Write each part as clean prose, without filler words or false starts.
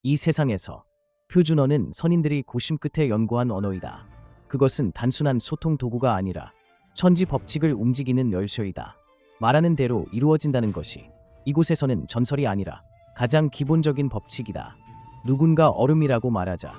이 세상에서 표준어는 선인들이 고심 끝에 연구한 언어이다. 그것은 단순한 소통 도구가 아니라 천지 법칙을 움직이는 열쇠이다. 말하는 대로 이루어진다는 것이 이곳에서는 전설이 아니라 가장 기본적인 법칙이다. 누군가 얼음이라고 말하자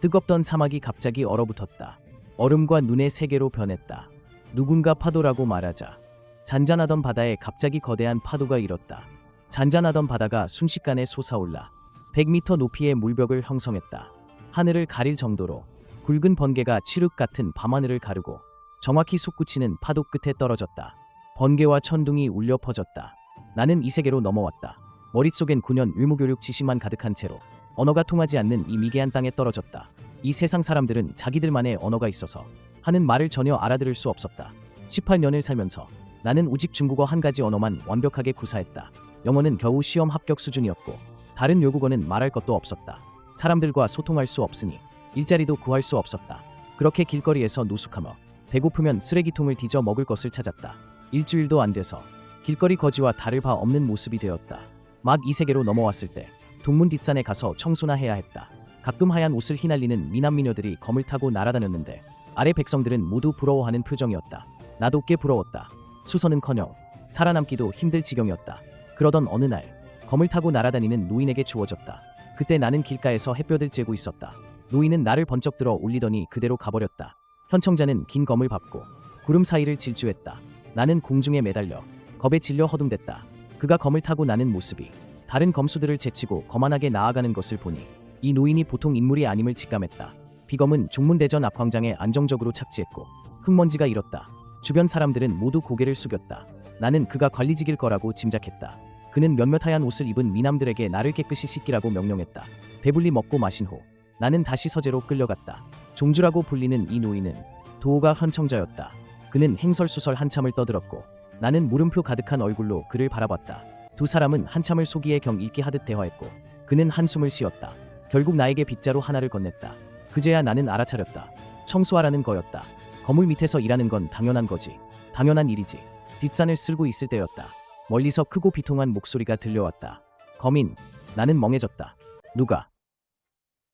뜨겁던 사막이 갑자기 얼어붙었다. 얼음과 눈의 세계로 변했다. 누군가 파도라고 말하자 잔잔하던 바다에 갑자기 거대한 파도가 일었다. 잔잔하던 바다가 순식간에 솟아올라 100m 높이의 물벽을 형성했다. 하늘을 가릴 정도로 굵은 번개가 칠흑 같은 밤하늘을 가르고 정확히 솟구치는 파도 끝에 떨어졌다. 번개와 천둥이 울려 퍼졌다. 나는 이 세계로 넘어왔다. 머릿속엔 9년 의무교육 지식만 가득한 채로 언어가 통하지 않는 이 미개한 땅에 떨어졌다. 이 세상 사람들은 자기들만의 언어가 있어서 하는 말을 전혀 알아들을 수 없었다. 18년을 살면서 나는 오직 중국어 한 가지 언어만 완벽하게 구사했다. 영어는 겨우 시험 합격 수준이었고 다른 외국어는 말할 것도 없었다. 사람들과 소통할 수 없으니 일자리도 구할 수 없었다. 그렇게 길거리에서 노숙하며 배고프면 쓰레기통을 뒤져 먹을 것을 찾았다. 일주일도 안 돼서 길거리 거지와 다를 바 없는 모습이 되었다. 막 이 세계로 넘어왔을 때 동문 뒷산에 가서 청소나 해야 했다. 가끔 하얀 옷을 휘날리는 미남 미녀들이 검을 타고 날아다녔는데 아래 백성들은 모두 부러워하는 표정이었다. 나도 꽤 부러웠다. 수선은커녕 살아남기도 힘들 지경이었다. 그러던 어느 날 검을 타고 날아다니는 노인에게 주어졌다. 그때 나는 길가에서 햇볕을 쬐고 있었다. 노인은 나를 번쩍 들어 올리더니 그대로 가버렸다. 현청자는 긴 검을 밟고 구름 사이를 질주했다. 나는 공중에 매달려 겁에 질려 허둥댔다. 그가 검을 타고 나는 모습이 다른 검수들을 제치고 거만하게 나아가는 것을 보니 이 노인이 보통 인물이 아님을 직감했다. 비검은 중문대전 앞 광장에 안정적으로 착지했고 흙먼지가 일었다. 주변 사람들은 모두 고개를 숙였다. 나는 그가 관리직일 거라고 짐작했다. 그는 몇몇 하얀 옷을 입은 미남들에게 나를 깨끗이 씻기라고 명령했다. 배불리 먹고 마신 후 나는 다시 서재로 끌려갔다. 종주라고 불리는 이 노인은 도호가 현청자였다. 그는 행설수설 한참을 떠들었고 나는 물음표 가득한 얼굴로 그를 바라봤다. 두 사람은 한참을 소기의 경 읽기 하듯 대화했고 그는 한숨을 쉬었다. 결국 나에게 빗자루 하나를 건넸다. 그제야 나는 알아차렸다. 청소하라는 거였다. 거물 밑에서 일하는 건 당연한 거지. 당연한 일이지. 뒷산을 쓸고 있을 때였다. 멀리서 크고 비통한 목소리가 들려왔다. 거민. 나는 멍해졌다. 누가?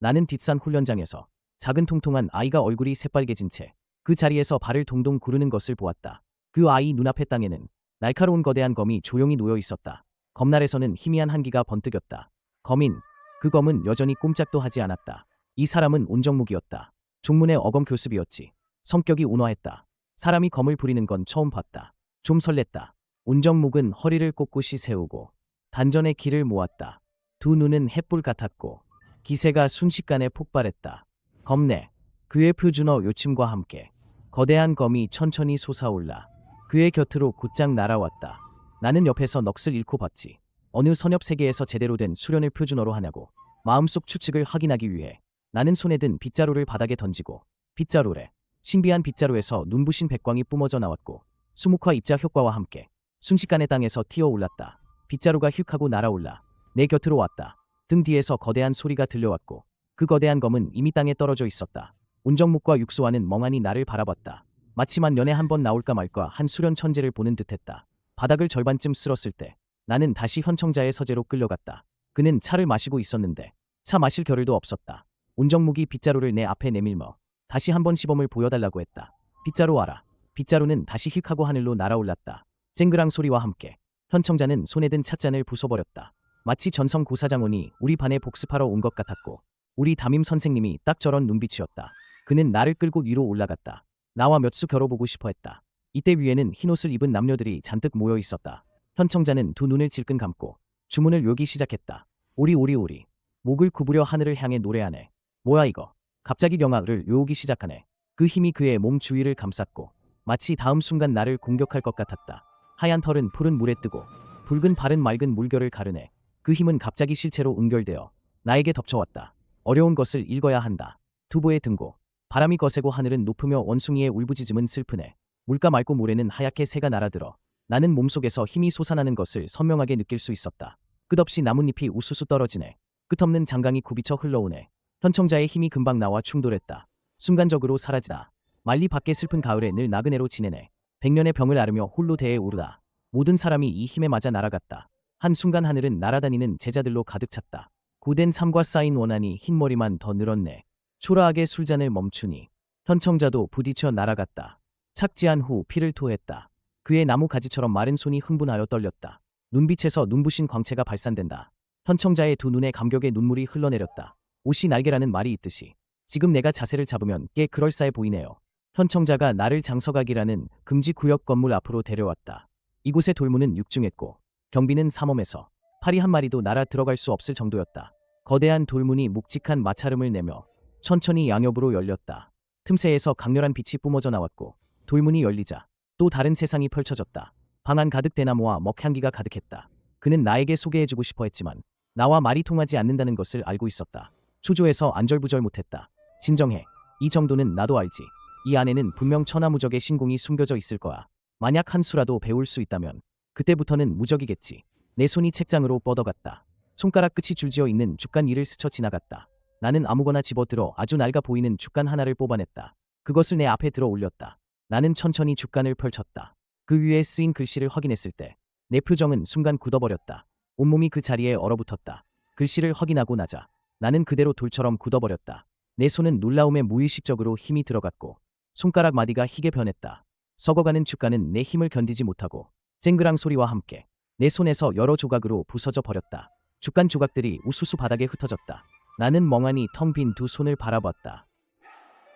나는 뒷산 훈련장에서 작은 통통한 아이가 얼굴이 새빨개진 채 그 자리에서 발을 동동 구르는 것을 보았다. 그 아이 눈앞의 땅에는 날카로운 거대한 검이 조용히 놓여 있었다. 검날에서는 희미한 한기가 번뜩였다. 거민. 그 검은 여전히 꼼짝도 하지 않았다. 이 사람은 온정묵이었다. 중문의 어검 교습이었지. 성격이 온화했다. 사람이 검을 부리는 건 처음 봤다. 좀 설렜다. 온정묵은 허리를 꼿꼿이 세우고 단전에 기를 모았다. 두 눈은 햇불 같았고 기세가 순식간에 폭발했다. 검내. 그의 표준어 요침과 함께 거대한 검이 천천히 솟아올라 그의 곁으로 곧장 날아왔다. 나는 옆에서 넋을 잃고 봤지. 어느 선협 세계에서 제대로 된 수련을 표준어로 하냐고. 마음속 추측을 확인하기 위해 나는 손에 든 빗자루를 바닥에 던지고 빗자루래. 신비한 빗자루에서 눈부신 백광이 뿜어져 나왔고 수묵화 입자 효과와 함께 순식간에 땅에서 튀어올랐다. 빗자루가 휙하고 날아올라 내 곁으로 왔다. 등 뒤에서 거대한 소리가 들려왔고 그 거대한 검은 이미 땅에 떨어져 있었다. 온정묵과 육수와는 멍하니 나를 바라봤다. 마치 만년에 한 번 나올까 말까 한 수련 천재를 보는 듯했다. 바닥을 절반쯤 쓸었을 때 나는 다시 현청자의 서재로 끌려갔다. 그는 차를 마시고 있었는데 차 마실 겨를도 없었다. 온정묵이 빗자루를 내 앞에 내밀며 다시 한번 시범을 보여달라고 했다. 빗자루 와라. 빗자루는 다시 휙하고 하늘로 날아올랐다. 쨍그랑 소리와 함께 현청자는 손에 든 찻잔을 부숴버렸다. 마치 전성 고사장원이 우리 반에 복습하러 온 것 같았고 우리 담임 선생님이 딱 저런 눈빛이었다. 그는 나를 끌고 위로 올라갔다. 나와 몇 수 겨뤄보고 싶어 했다. 이때 위에는 흰옷을 입은 남녀들이 잔뜩 모여 있었다. 현청자는 두 눈을 질끈 감고 주문을 외우기 시작했다. 오리오리오리. 목을 구부려 하늘을 향해 노래하네. 뭐야 이거. 갑자기 경악을 외우기 시작하네. 그 힘이 그의 몸 주위를 감쌌고 마치 다음 순간 나를 공격할 것 같았다. 하얀 털은 푸른 물에 뜨고 붉은 발은 맑은 물결을 가르네. 그 힘은 갑자기 실체로 응결되어 나에게 덮쳐왔다. 어려운 것을 읽어야 한다. 투보에 등고. 바람이 거세고 하늘은 높으며 원숭이의 울부짖음은 슬프네. 물가 맑고 모래는 하얗게 새가 날아들어 나는 몸속에서 힘이 솟아나는 것을 선명하게 느낄 수 있었다. 끝없이 나뭇잎이 우수수 떨어지네. 끝없는 장강이 굽이쳐 흘러오네. 현청자의 힘이 금방 나와 충돌했다. 순간적으로 사라지다. 말리 밖에 슬픈 가을에 늘 나그네로 지내네. 100년의 병을 앓으며 홀로 대에 오르다. 모든 사람이 이 힘에 맞아 날아갔다. 한순간 하늘은 날아다니는 제자들로 가득 찼다. 고된 삶과 쌓인 원한이 흰머리만 더 늘었네. 초라하게 술잔을 멈추니 현청자도 부딪혀 날아갔다. 착지한 후 피를 토했다. 그의 나무 가지처럼 마른 손이 흥분하여 떨렸다. 눈빛에서 눈부신 광채가 발산된다. 현청자의 두 눈에 감격의 눈물이 흘러내렸다. 옷이 날개라는 말이 있듯이 지금 내가 자세를 잡으면 꽤 그럴싸해 보이네요. 현청자가 나를 장서각이라는 금지구역 건물 앞으로 데려왔다. 이곳의 돌문은 육중했고 경비는 삼엄해서 파리 한 마리도 날아 들어갈 수 없을 정도였다. 거대한 돌문이 묵직한 마찰음을 내며 천천히 양옆으로 열렸다. 틈새에서 강렬한 빛이 뿜어져 나왔고 돌문이 열리자 또 다른 세상이 펼쳐졌다. 방 안 가득 대나무와 먹향기가 가득했다. 그는 나에게 소개해주고 싶어 했지만 나와 말이 통하지 않는다는 것을 알고 있었다. 초조해서 안절부절 못했다. 진정해. 이 정도는 나도 알지. 이 안에는 분명 천하무적의 신공이 숨겨져 있을 거야. 만약 한 수라도 배울 수 있다면 그때부터는 무적이겠지. 내 손이 책장으로 뻗어갔다. 손가락 끝이 줄지어 있는 죽간 위를 스쳐 지나갔다. 나는 아무거나 집어들어 아주 낡아 보이는 죽간 하나를 뽑아냈다. 그것을 내 앞에 들어 올렸다. 나는 천천히 죽간을 펼쳤다. 그 위에 쓰인 글씨를 확인했을 때 내 표정은 순간 굳어버렸다. 온몸이 그 자리에 얼어붙었다. 글씨를 확인하고 나자 나는 그대로 돌처럼 굳어버렸다. 내 손은 놀라움에 무의식적으로 힘이 들어갔고 손가락 마디가 희게 변했다. 썩어가는 죽간은 내 힘을 견디지 못하고 쨍그랑 소리와 함께 내 손에서 여러 조각으로 부서져 버렸다. 죽간 조각들이 우수수 바닥에 흩어졌다. 나는 멍하니 텅 빈 두 손을 바라봤다.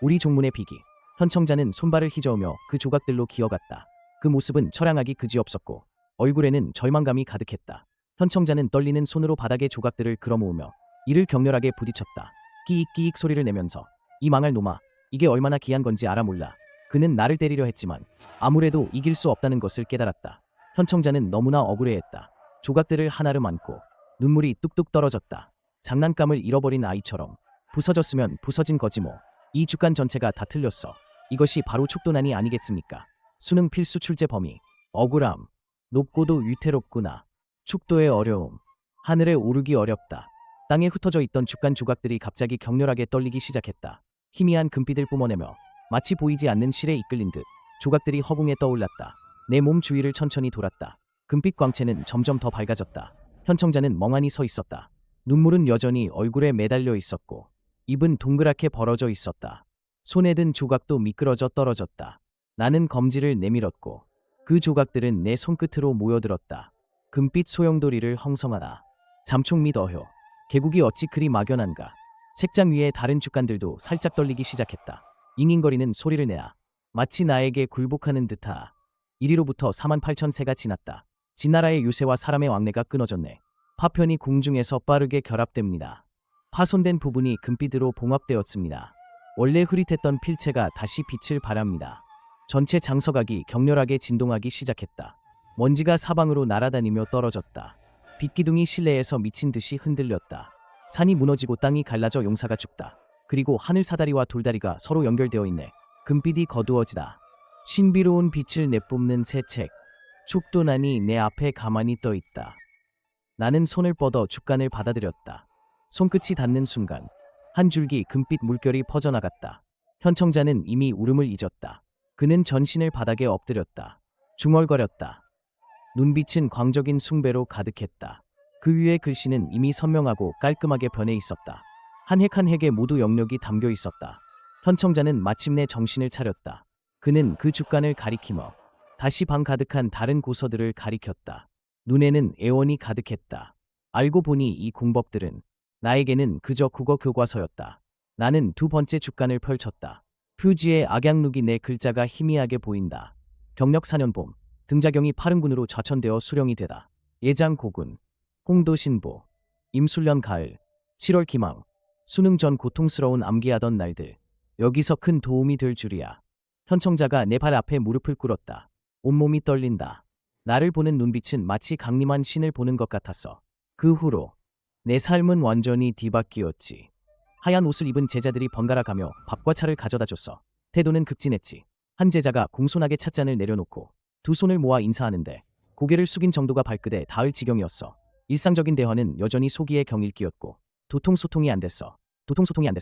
우리 종문의 비기. 현청자는 손발을 휘저으며 그 조각들로 기어갔다. 그 모습은 처량하기 그지없었고 얼굴에는 절망감이 가득했다. 현청자는 떨리는 손으로 바닥의 조각들을 끌어모으며 이를 격렬하게 부딪혔다. 끼익끼익 소리를 내면서 이 망할 놈아, 이게 얼마나 귀한 건지 알아 몰라. 그는 나를 때리려 했지만 아무래도 이길 수 없다는 것을 깨달았다. 현청자는 너무나 억울해했다. 조각들을 하나름 안고 눈물이 뚝뚝 떨어졌다. 장난감을 잃어버린 아이처럼 부서졌으면 부서진 거지 뭐. 이 죽간 전체가 다 틀렸어. 이것이 바로 축도난이 아니겠습니까? 수능 필수 출제 범위. 억울함. 높고도 위태롭구나. 축도의 어려움. 하늘에 오르기 어렵다. 땅에 흩어져 있던 죽간 조각들이 갑자기 격렬하게 떨리기 시작했다. 희미한 금빛을 뿜어내며 마치 보이지 않는 실에 이끌린 듯 조각들이 허공에 떠올랐다. 내 몸 주위를 천천히 돌았다. 금빛 광채는 점점 더 밝아졌다. 현청자는 멍하니 서 있었다. 눈물은 여전히 얼굴에 매달려 있었고 입은 동그랗게 벌어져 있었다. 손에 든 조각도 미끄러져 떨어졌다. 나는 검지를 내밀었고 그 조각들은 내 손끝으로 모여들었다. 금빛 소용돌이를 형성하다. 잠총 및 어효. 개국이 어찌 그리 막연한가. 책장 위에 다른 죽간들도 살짝 떨리기 시작했다. 잉잉거리는 소리를 내야 마치 나에게 굴복하는 듯하. 이리로부터 48,000세가 지났다. 진나라의 유세와 사람의 왕래가 끊어졌네. 파편이 공중에서 빠르게 결합됩니다. 파손된 부분이 금빛으로 봉합되었습니다. 원래 흐릿했던 필체가 다시 빛을 발합니다. 전체 장서각이 격렬하게 진동하기 시작했다. 먼지가 사방으로 날아다니며 떨어졌다. 빛기둥이 실내에서 미친 듯이 흔들렸다. 산이 무너지고 땅이 갈라져 용사가 죽다. 그리고 하늘 사다리와 돌다리가 서로 연결되어 있네. 금빛이 거두어지다. 신비로운 빛을 내뿜는 새 책. 축도난이 내 앞에 가만히 떠 있다. 나는 손을 뻗어 죽간을 받아들였다. 손끝이 닿는 순간 한 줄기 금빛 물결이 퍼져나갔다. 현청자는 이미 울음을 잊었다. 그는 전신을 바닥에 엎드렸다. 중얼거렸다. 눈빛은 광적인 숭배로 가득했다. 그 위에 글씨는 이미 선명하고 깔끔하게 변해 있었다. 한 획 한 획에 모두 영역이 담겨 있었다. 현청자는 마침내 정신을 차렸다. 그는 그 죽간을 가리키며 다시 방 가득한 다른 고서들을 가리켰다. 눈에는 애원이 가득했다. 알고 보니 이 공법들은 나에게는 그저 국어 교과서였다. 나는 두 번째 죽간을 펼쳤다. 표지의 악양룩이 내 글자가 희미하게 보인다. 경력 4년 봄. 등자경이 파른군으로 좌천되어 수령이 되다. 예장 고군. 홍도신보. 임술년 가을. 7월 기망. 수능 전 고통스러운 암기하던 날들. 여기서 큰 도움이 될 줄이야. 현청자가 내 발 앞에 무릎을 꿇었다. 온몸이 떨린다. 나를 보는 눈빛은 마치 강림한 신을 보는 것 같았어. 그 후로 내 삶은 완전히 뒤바뀌었지. 하얀 옷을 입은 제자들이 번갈아 가며 밥과 차를 가져다 줬어. 태도는 급진했지. 한 제자가 공손하게 찻잔을 내려놓고 두 손을 모아 인사하는데 고개를 숙인 정도가 발끝에 닿을 지경이었어. 일상적인 대화는 여전히 소기의 경읽기였고 도통소통이 안 됐어.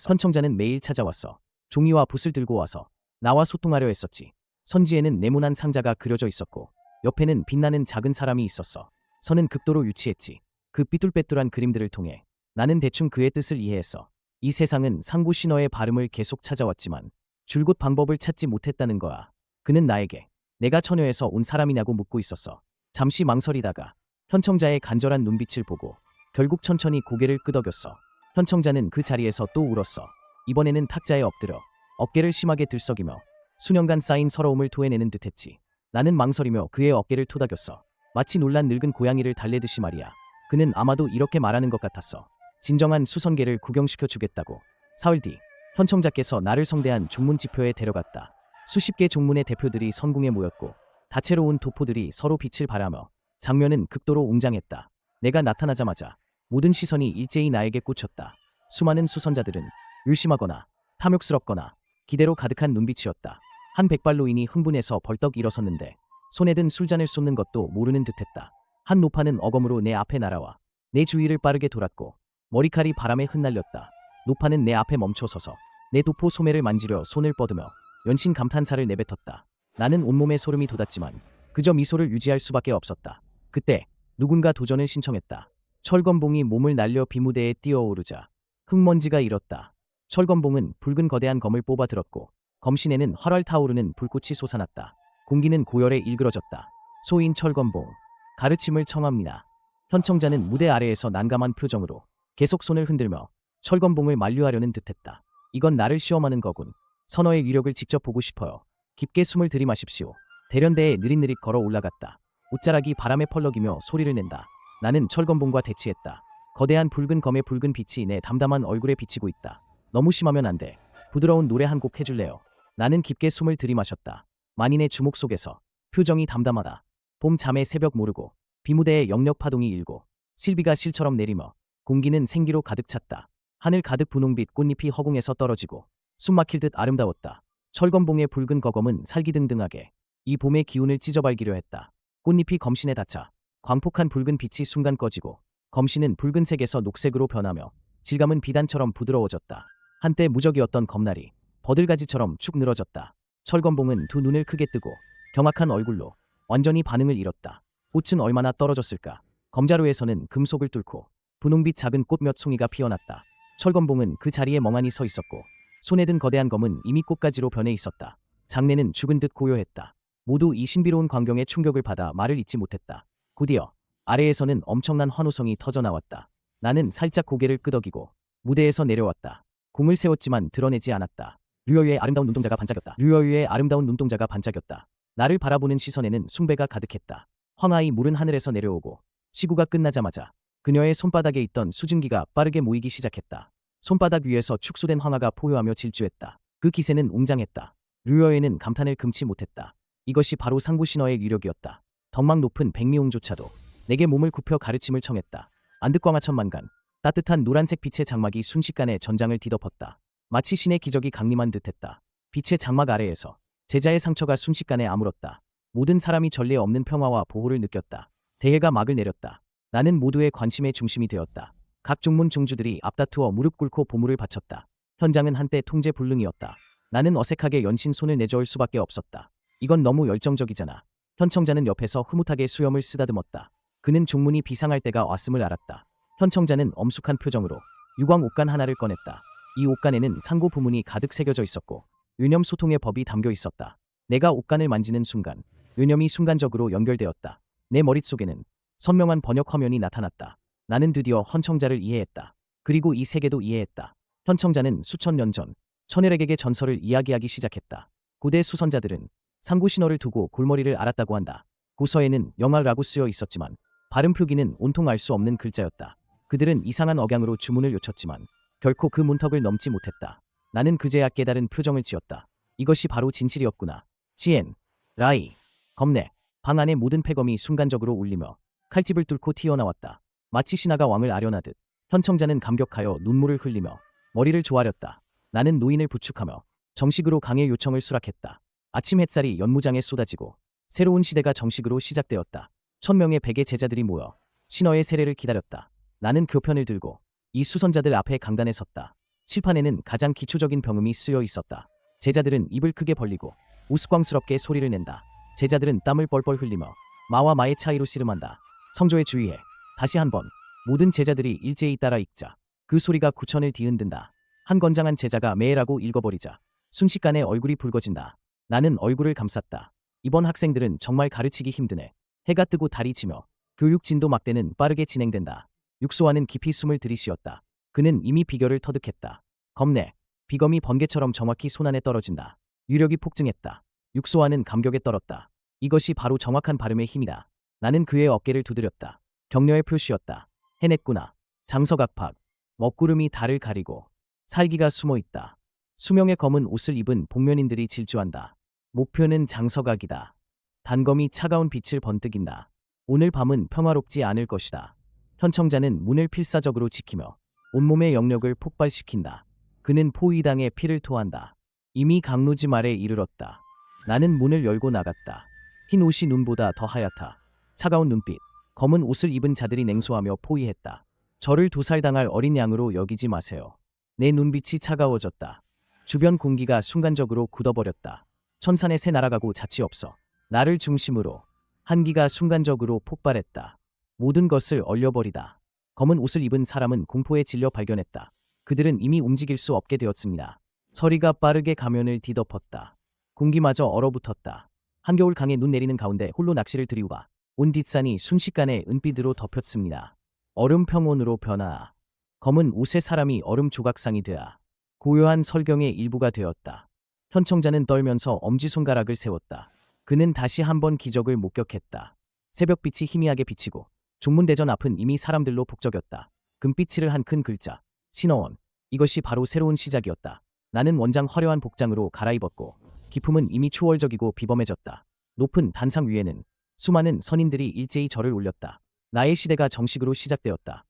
현청자는 매일 찾아왔어. 종이와 붓을 들고 와서 나와 소통하려 했었지. 선지에는 네모난 상자가 그려져 있었고 옆에는 빛나는 작은 사람이 있었어. 선은 극도로 유치했지. 그 삐뚤빼뚤한 그림들을 통해 나는 대충 그의 뜻을 이해했어. 이 세상은 상부 신어의 발음을 계속 찾아왔지만 줄곧 방법을 찾지 못했다는 거야. 그는 나에게 내가 처녀에서 온 사람이냐고 묻고 있었어. 잠시 망설이다가 현청자의 간절한 눈빛을 보고 결국 천천히 고개를 끄덕였어. 현청자는 그 자리에서 또 울었어. 이번에는 탁자에 엎드려 어깨를 심하게 들썩이며 수년간 쌓인 서러움을 토해내는 듯했지. 나는 망설이며 그의 어깨를 토닥였어. 마치 놀란 늙은 고양이를 달래듯이 말이야. 그는 아마도 이렇게 말하는 것 같았어. 진정한 수선계를 구경시켜 주겠다고. 사흘 뒤 현청자께서 나를 성대한 종문지표에 데려갔다. 수십 개 종문의 대표들이 선궁에 모였고 다채로운 도포들이 서로 빛을 발하며 장면은 극도로 웅장했다. 내가 나타나자마자 모든 시선이 일제히 나에게 꽂혔다. 수많은 수선자들은 의심하거나 탐욕스럽거나 기대로 가득한 눈빛이었다. 한 백발노인이 흥분해서 벌떡 일어섰는데 손에 든 술잔을 쏟는 것도 모르는 듯했다. 한 노파는 어검으로 내 앞에 날아와 내 주위를 빠르게 돌았고 머리칼이 바람에 흩날렸다. 노파는 내 앞에 멈춰서서 내 도포 소매를 만지려 손을 뻗으며 연신 감탄사를 내뱉었다. 나는 온몸에 소름이 돋았지만 그저 미소를 유지할 수밖에 없었다. 그때 누군가 도전을 신청했다. 철건봉이 몸을 날려 비무대에 뛰어오르자 흙먼지가 일었다. 철건봉은 붉은 거대한 검을 뽑아 들었고 검신에는 활활 타오르는 불꽃이 솟아났다. 공기는 고열에 일그러졌다. 소인 철건봉, 가르침을 청합니다. 현청자는 무대 아래에서 난감한 표정으로 계속 손을 흔들며 철건봉을 만류하려는 듯했다. 이건 나를 시험하는 거군. 선어의 위력을 직접 보고 싶어요. 깊게 숨을 들이마십시오. 대련대에 느릿느릿 걸어 올라갔다. 옷자락이 바람에 펄럭이며 소리를 낸다. 나는 철건봉과 대치했다. 거대한 붉은 검의 붉은 빛이 내 담담한 얼굴에 비치고 있다. 너무 심하면 안 돼. 부드러운 노래 한 곡 해줄래요? 나는 깊게 숨을 들이마셨다. 만인의 주목 속에서 표정이 담담하다. 봄 잠에 새벽 모르고 비무대에 영력 파동이 일고 실비가 실처럼 내리며 공기는 생기로 가득 찼다. 하늘 가득 분홍빛 꽃잎이 허공에서 떨어지고 숨막힐 듯 아름다웠다. 철건봉의 붉은 거검은 살기등등하게 이 봄의 기운을 찢어발기려 했다. 꽃잎이 검신에 닿자 광폭한 붉은 빛이 순간 꺼지고 검신은 붉은색에서 녹색으로 변하며 질감은 비단처럼 부드러워졌다. 한때 무적이었던 검날이 버들가지처럼 축 늘어졌다. 철건봉은 두 눈을 크게 뜨고 경악한 얼굴로 완전히 반응을 잃었다. 꽃은 얼마나 떨어졌을까. 검자루에서는 금속을 뚫고 분홍빛 작은 꽃 몇 송이가 피어났다. 철건봉은 그 자리에 멍하니 서 있었고 손에 든 거대한 검은 이미 꽃가지로 변해 있었다. 장내는 죽은 듯 고요했다. 모두 이 신비로운 광경에 충격을 받아 말을 잇지 못했다. 곧이어 아래에서는 엄청난 환호성이 터져나왔다. 나는 살짝 고개를 끄덕이고 무대에서 내려왔다. 공을 세웠지만 드러내지 않았다. 류여유의 아름다운 눈동자가 반짝였다. 류여유의 아름다운 눈동자가 반짝였다. 나를 바라보는 시선에는 숭배가 가득했다. 황하이 물은 하늘에서 내려오고 시구가 끝나자마자 그녀의 손바닥에 있던 수증기가 빠르게 모이기 시작했다. 손바닥 위에서 축소된 황하가 포효하며 질주했다. 그 기세는 웅장했다. 류여유는 감탄을 금치 못했다. 이것이 바로 상부 신어의 위력이었다. 덕망 높은 백미홍조차도 내게 몸을 굽혀 가르침을 청했다. 안득광하천만간 따뜻한 노란색 빛의 장막이 순식간에 전장을 뒤덮었다. 마치 신의 기적이 강림한 듯했다. 빛의 장막 아래에서 제자의 상처가 순식간에 아물었다. 모든 사람이 전례 없는 평화와 보호를 느꼈다. 대회가 막을 내렸다. 나는 모두의 관심의 중심이 되었다. 각 종문 종주들이 앞다투어 무릎 꿇고 보물을 바쳤다. 현장은 한때 통제불능이었다. 나는 어색하게 연신 손을 내저을 수밖에 없었다. 이건 너무 열정적이잖아. 현청자는 옆에서 흐뭇하게 수염을 쓰다듬었다. 그는 종문이 비상할 때가 왔음을 알았다. 현청자는 엄숙한 표정으로 유광 옷간 하나를 꺼냈다. 이 옷간에는 상고 부문이 가득 새겨져 있었고 유념 소통의 법이 담겨 있었다. 내가 옷간을 만지는 순간 유념이 순간적으로 연결되었다. 내 머릿속에는 선명한 번역 화면이 나타났다. 나는 드디어 현청자를 이해했다. 그리고 이 세계도 이해했다. 현청자는 수천 년 전 천혈액에게 전설을 이야기하기 시작했다. 고대 수선자들은 상고 신호를 두고 골머리를 앓았다고 한다. 고서에는 영아라고 쓰여 있었지만 발음 표기는 온통 알 수 없는 글자였다. 그들은 이상한 억양으로 주문을 요쳤지만 결코 그 문턱을 넘지 못했다. 나는 그제야 깨달은 표정을 지었다. 이것이 바로 진실이었구나. 지엔, 라이, 검내, 방 안의 모든 폐검이 순간적으로 울리며 칼집을 뚫고 튀어나왔다. 마치 신하가 왕을 아련하듯 현청자는 감격하여 눈물을 흘리며 머리를 조아렸다. 나는 노인을 부축하며 정식으로 강의 요청을 수락했다. 아침 햇살이 연무장에 쏟아지고 새로운 시대가 정식으로 시작되었다. 1000명의 백의 제자들이 모여 신어의 세례를 기다렸다. 나는 교편을 들고 이 수선자들 앞에 강단에 섰다. 칠판에는 가장 기초적인 병음이 쓰여 있었다. 제자들은 입을 크게 벌리고 우스꽝스럽게 소리를 낸다. 제자들은 땀을 뻘뻘 흘리며 마와 마의 차이로 씨름한다. 성조에 주의해. 다시 한번 모든 제자들이 일제히 따라 읽자. 그 소리가 구천을 뒤흔든다. 한 건장한 제자가 매라고 읽어버리자 순식간에 얼굴이 붉어진다. 나는 얼굴을 감쌌다. 이번 학생들은 정말 가르치기 힘드네. 해가 뜨고 달이 지며 교육 진도 막대는 빠르게 진행된다. 육소와는 깊이 숨을 들이쉬었다. 그는 이미 비결을 터득했다. 겁내. 비검이 번개처럼 정확히 손안에 떨어진다. 유력이 폭증했다. 육소와는 감격에 떨었다. 이것이 바로 정확한 발음의 힘이다. 나는 그의 어깨를 두드렸다. 격려의 표시였다. 해냈구나. 장석압박. 먹구름이 달을 가리고 살기가 숨어있다. 수명의 검은 옷을 입은 복면인들이 질주한다. 목표는 장석각이다. 단검이 차가운 빛을 번뜩인다. 오늘 밤은 평화롭지 않을 것이다. 현청자는 문을 필사적으로 지키며 온몸의 영력을 폭발시킨다. 그는 포위당에 피를 토한다. 이미 강루지 말에 이르렀다. 나는 문을 열고 나갔다. 흰 옷이 눈보다 더 하얗다. 차가운 눈빛, 검은 옷을 입은 자들이 냉소하며 포위했다. 저를 도살당할 어린 양으로 여기지 마세요. 내 눈빛이 차가워졌다. 주변 공기가 순간적으로 굳어버렸다. 천산의 새 날아가고 자취 없어. 나를 중심으로 한기가 순간적으로 폭발했다. 모든 것을 얼려버리다. 검은 옷을 입은 사람은 공포에 질려 발견했다. 그들은 이미 움직일 수 없게 되었습니다. 서리가 빠르게 가면을 뒤덮었다. 공기마저 얼어붙었다. 한겨울 강에 눈 내리는 가운데 홀로 낚시를 들이우가 온 뒷산이 순식간에 은빛으로 덮였습니다. 얼음 평원으로 변화. 검은 옷의 사람이 얼음 조각상이 되어 고요한 설경의 일부가 되었다. 현청자는 떨면서 엄지손가락을 세웠다. 그는 다시 한번 기적을 목격했다. 새벽빛이 희미하게 비치고 중문대전 앞은 이미 사람들로 북적였다. 금빛을 한 큰 글자. 신어원. 이것이 바로 새로운 시작이었다. 나는 원장 화려한 복장으로 갈아입었고 기품은 이미 초월적이고 비범해졌다. 높은 단상 위에는 수많은 선인들이 일제히 절을 올렸다. 나의 시대가 정식으로 시작되었다.